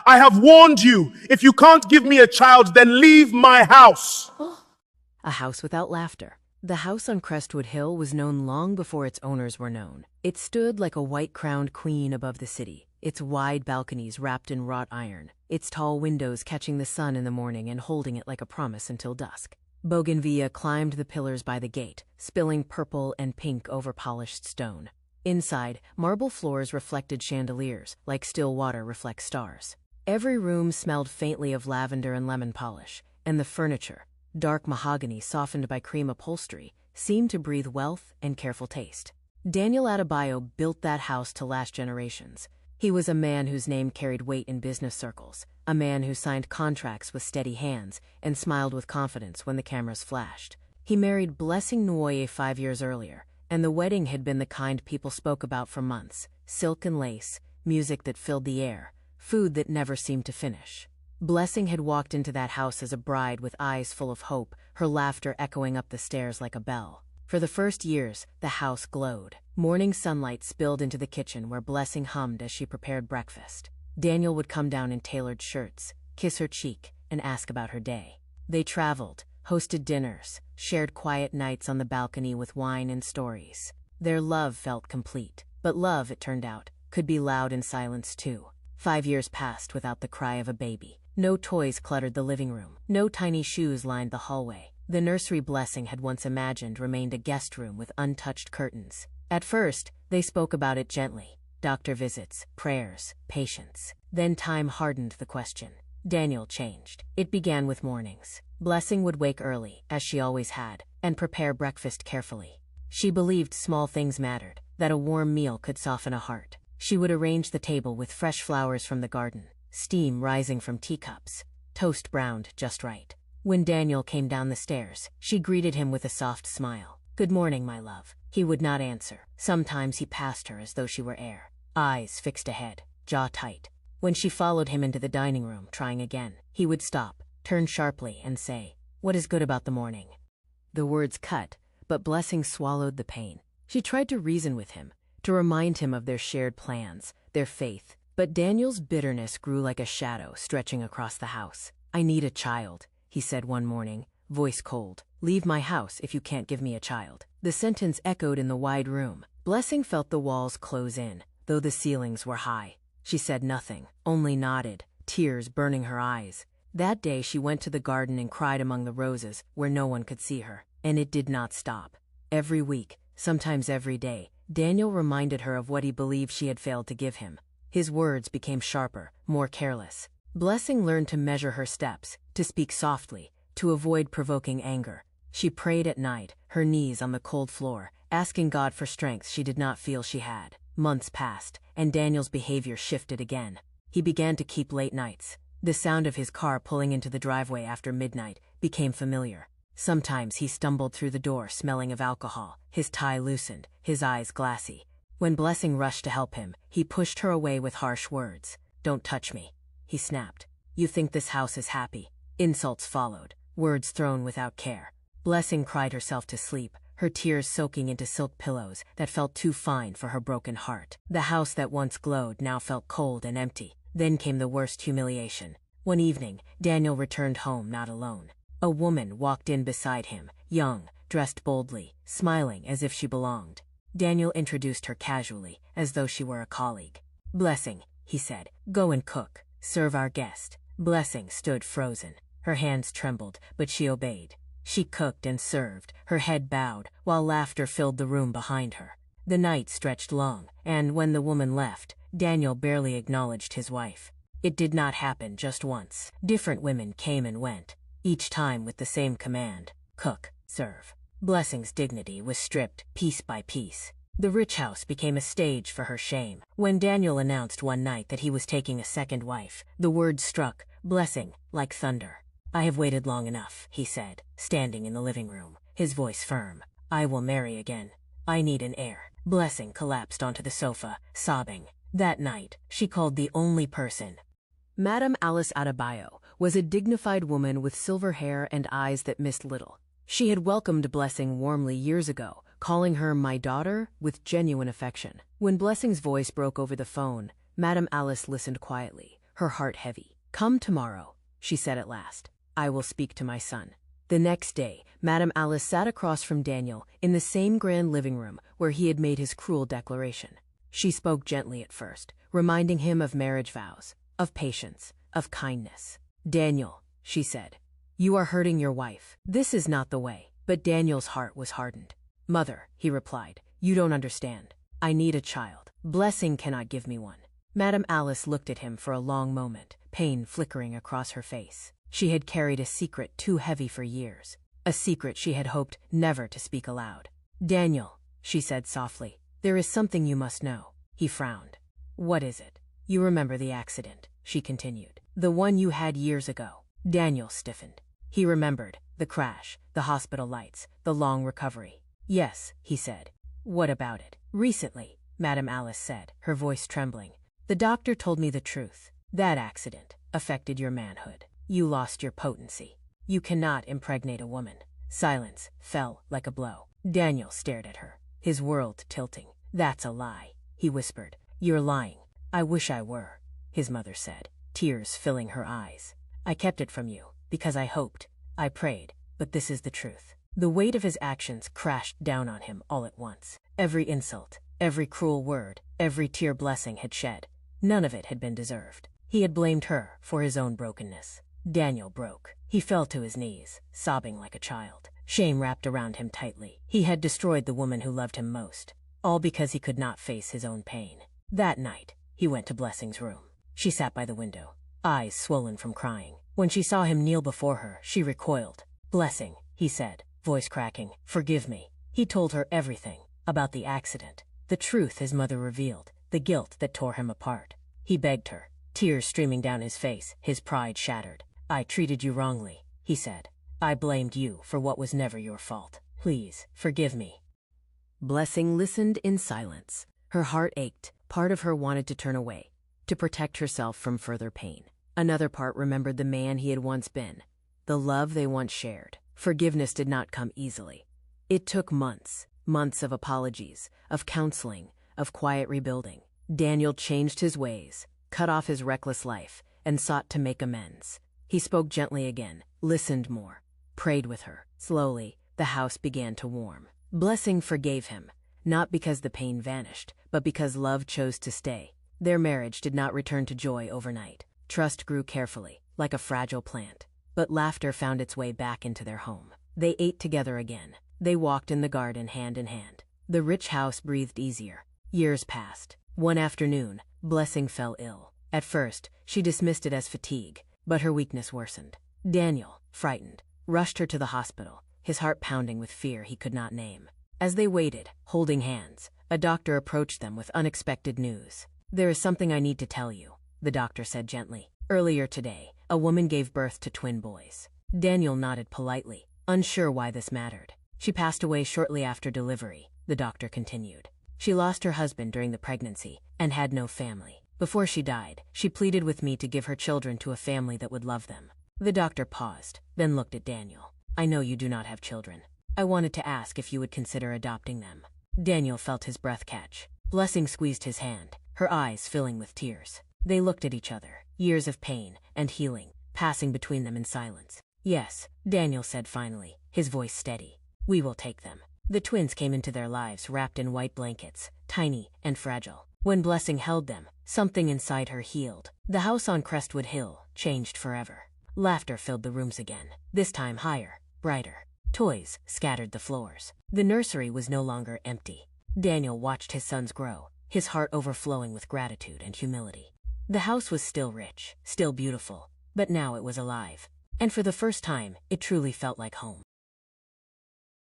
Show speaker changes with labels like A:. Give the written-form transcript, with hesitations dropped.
A: I have warned you. If you can't give me a child, then leave my house.
B: A house without laughter. The house on Crestwood Hill was known long before its owners were known. It stood like a white-crowned queen above the city, its wide balconies wrapped in wrought iron, its tall windows catching the sun in the morning and holding it like a promise until dusk. Bougainvillea climbed the pillars by the gate, spilling purple and pink over polished stone. Inside, marble floors reflected chandeliers, like still water reflects stars. Every room smelled faintly of lavender and lemon polish, and the furniture, dark mahogany softened by cream upholstery, seemed to breathe wealth and careful taste. Daniel Adebayo built that house to last generations. He was a man whose name carried weight in business circles, a man who signed contracts with steady hands and smiled with confidence when the cameras flashed. He married Blessing Nwoye 5 years earlier, and the wedding had been the kind people spoke about for months: silk and lace, music that filled the air, food that never seemed to finish. Blessing had walked into that house as a bride with eyes full of hope, her laughter echoing up the stairs like a bell. For the first years, the house glowed. Morning sunlight spilled into the kitchen where Blessing hummed as she prepared breakfast. Daniel would come down in tailored shirts, kiss her cheek, and ask about her day. They traveled, hosted dinners, shared quiet nights on the balcony with wine and stories. Their love felt complete. But love, it turned out, could be loud in silence too. 5 years passed without the cry of a baby. No toys cluttered the living room. No tiny shoes lined the hallway. The nursery Blessing had once imagined remained a guest room with untouched curtains. At first, they spoke about it gently. Doctor visits, prayers, patience. Then time hardened the question. Daniel changed. It began with mornings. Blessing would wake early, as she always had, and prepare breakfast carefully. She believed small things mattered, that a warm meal could soften a heart. She would arrange the table with fresh flowers from the garden, steam rising from teacups, toast browned just right. When Daniel came down the stairs, she greeted him with a soft smile. "Good morning, my love." He would not answer. Sometimes he passed her as though she were air, eyes fixed ahead, jaw tight. When she followed him into the dining room, trying again, he would stop, turn sharply, and say, "What is good about the morning?" The words cut, but Blessing swallowed the pain. She tried to reason with him, to remind him of their shared plans, their faith, but Daniel's bitterness grew like a shadow stretching across the house. "I need a child," he said one morning, voice cold. "Leave my house if you can't give me a child." The sentence echoed in the wide room. Blessing felt the walls close in, though the ceilings were high. She said nothing, only nodded, tears burning her eyes. That day she went to the garden and cried among the roses where no one could see her, and it did not stop. Every week, sometimes every day, Daniel reminded her of what he believed she had failed to give him. His words became sharper, more careless. Blessing learned to measure her steps, to speak softly, to avoid provoking anger. She prayed at night, her knees on the cold floor, asking God for strength she did not feel she had. Months passed, and Daniel's behavior shifted again. He began to keep late nights. The sound of his car pulling into the driveway after midnight became familiar. Sometimes he stumbled through the door smelling of alcohol, his tie loosened, his eyes glassy. When Blessing rushed to help him, he pushed her away with harsh words. "Don't touch me," he snapped. "You think this house is happy?" Insults followed, words thrown without care. Blessing cried herself to sleep, her tears soaking into silk pillows that felt too fine for her broken heart. The house that once glowed now felt cold and empty. Then came the worst humiliation. One evening, Daniel returned home not alone. A woman walked in beside him, young, dressed boldly, smiling as if she belonged. Daniel introduced her casually, as though she were a colleague. "Blessing," he said, "go and cook. Serve our guest." Blessing stood frozen. Her hands trembled, but she obeyed. She cooked and served, her head bowed, while laughter filled the room behind her. The night stretched long, and when the woman left, Daniel barely acknowledged his wife. It did not happen just once. Different women came and went, each time with the same command: cook, serve. Blessing's dignity was stripped piece by piece. The rich house became a stage for her shame. When Daniel announced one night that he was taking a second wife, the words struck Blessing like thunder. "I have waited long enough," he said, standing in the living room, his voice firm. "I will marry again. I need an heir." Blessing collapsed onto the sofa, sobbing. That night, she called the only person. Madame Alice Adebayo was a dignified woman with silver hair and eyes that missed little. She had welcomed Blessing warmly years ago, calling her "my daughter" with genuine affection. When Blessing's voice broke over the phone, Madame Alice listened quietly, her heart heavy. "Come tomorrow," she said at last. "I will speak to my son." The next day, Madame Alice sat across from Daniel in the same grand living room where he had made his cruel declaration. She spoke gently at first, reminding him of marriage vows, of patience, of kindness. "Daniel," she said, "you are hurting your wife. This is not the way." But Daniel's heart was hardened. "Mother," he replied, "you don't understand. I need a child. Blessing cannot give me one." Madame Alice looked at him for a long moment, pain flickering across her face. She had carried a secret too heavy for years, a secret she had hoped never to speak aloud. "Daniel," she said softly, "there is something you must know." He frowned. "What is it?" "You remember the accident," she continued. "The one you had years ago." Daniel stiffened. He remembered the crash, the hospital lights, the long recovery. "Yes," he said. "What about it?" "Recently," Madame Alice said, her voice trembling, "the doctor told me the truth. That accident affected your manhood. You lost your potency. You cannot impregnate a woman." Silence fell like a blow. Daniel stared at her, his world tilting. "That's a lie," he whispered. "You're lying." "I wish I were," his mother said, tears filling her eyes. "I kept it from you because I hoped, I prayed, but this is the truth." The weight of his actions crashed down on him all at once. Every insult, every cruel word, every tear Blessing had shed, none of it had been deserved. He had blamed her for his own brokenness. Daniel broke. He fell to his knees, sobbing like a child. Shame wrapped around him tightly. He had destroyed the woman who loved him most, all because he could not face his own pain. That night, he went to Blessing's room. She sat by the window, eyes swollen from crying. When she saw him kneel before her, she recoiled. "Blessing," he said, voice cracking, "forgive me." He told her everything about the accident, the truth his mother revealed, the guilt that tore him apart. He begged her, tears streaming down his face, his pride shattered. "I treated you wrongly," he said. "I blamed you for what was never your fault. Please, forgive me." Blessing listened in silence. Her heart ached. Part of her wanted to turn away, to protect herself from further pain. Another part remembered the man he had once been, the love they once shared. Forgiveness did not come easily. It took months, months of apologies, of counseling, of quiet rebuilding. Daniel changed his ways, cut off his reckless life, and sought to make amends. He spoke gently again, listened more, prayed with her. Slowly, the house began to warm. Blessing forgave him, not because the pain vanished, but because love chose to stay. Their marriage did not return to joy overnight. Trust grew carefully, like a fragile plant. But laughter found its way back into their home. They ate together again. They walked in the garden hand in hand. The rich house breathed easier. Years passed. One afternoon, Blessing fell ill. At first, she dismissed it as fatigue, but her weakness worsened. Daniel, frightened, rushed her to the hospital, his heart pounding with fear he could not name. As they waited, holding hands, a doctor approached them with unexpected news. "There is something I need to tell you," the doctor said gently. "Earlier today, a woman gave birth to twin boys." Daniel nodded politely, unsure why this mattered. "She passed away shortly after delivery," the doctor continued. "She lost her husband during the pregnancy and had no family. Before she died, she pleaded with me to give her children to a family that would love them." The doctor paused, then looked at Daniel. "I know you do not have children. I wanted to ask if you would consider adopting them." Daniel felt his breath catch. Blessing squeezed his hand, her eyes filling with tears. They looked at each other, years of pain and healing passing between them in silence. "Yes," Daniel said finally, his voice steady. "We will take them." The twins came into their lives wrapped in white blankets, tiny and fragile. When Blessing held them, something inside her healed. The house on Crestwood Hill changed forever. Laughter filled the rooms again, this time higher, brighter. Toys scattered the floors. The nursery was no longer empty. Daniel watched his sons grow, his heart overflowing with gratitude and humility. The house was still rich, still beautiful, but now it was alive. And for the first time, it truly felt like home.